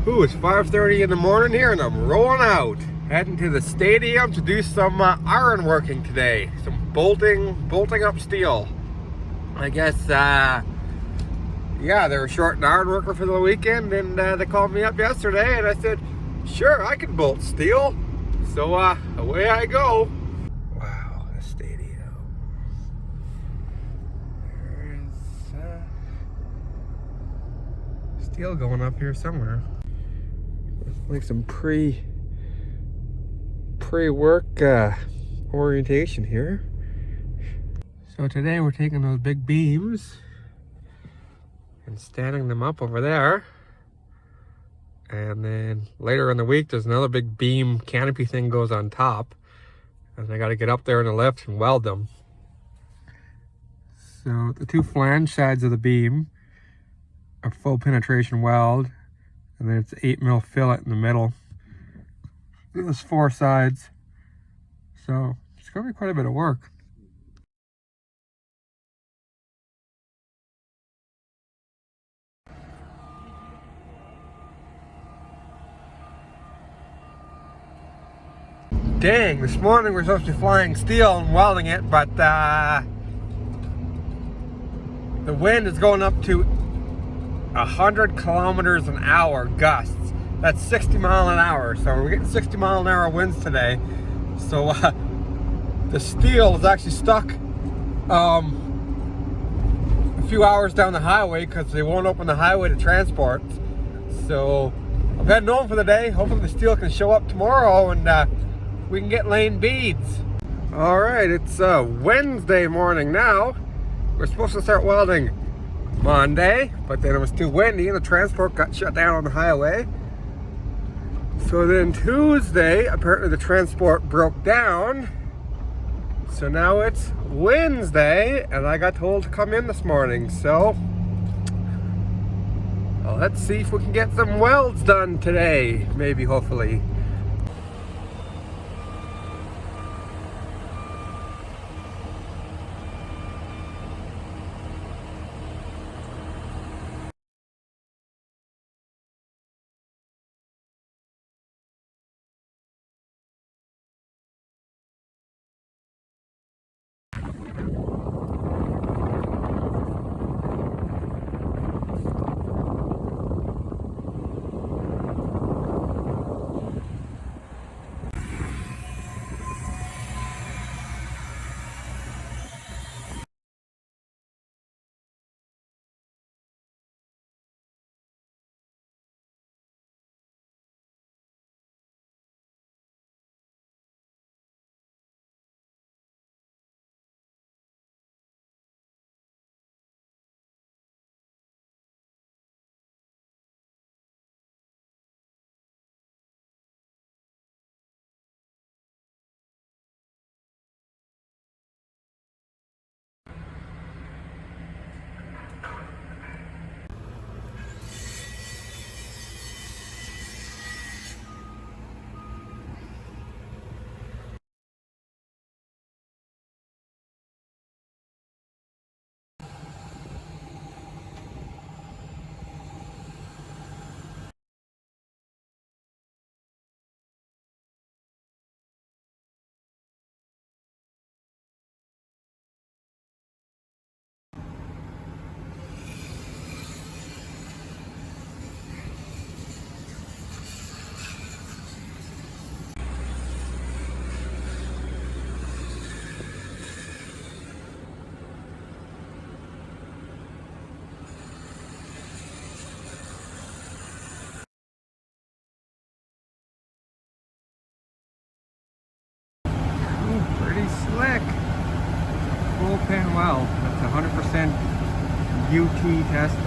Ooh, it's 5:30 in the morning here and I'm rolling out. Heading to the stadium to do some iron working today. Some bolting up steel. I guess, yeah, they were short an iron worker for the weekend and they called me up yesterday and I said, sure, I can bolt steel. So away I go. Wow, the stadium. There's steel going up here somewhere. Like some pre-work orientation here. So today we're taking those big beams and standing them up over there. And then later in the week there's another big beam canopy thing goes on top. And I got to get up there in the lift and weld them. So the two flange sides of the beam are full penetration weld. And then it's 8mm fillet in the middle. There's 4 sides. So it's going to be quite a bit of work. Dang, this morning we're supposed to be flying steel and welding it, but the wind is going up to 100 kilometers an hour gusts. That's 60 mile an hour. So we're getting 60 mile an hour winds today. So the steel is actually stuck a few hours down the highway because they won't open the highway to transport. So I'm heading home for the day. Hopefully the steel can show up tomorrow and we can get laying beads. All right, it's Wednesday morning now. We're supposed to start welding Monday, but then it was too windy and the transport got shut down on the highway. So then Tuesday, apparently the transport broke down. So now it's Wednesday and I got told to come in this morning. So well, let's see if we can get some welds done today, maybe, hopefully. Slick. Full pin weld. That's 100% UT tested.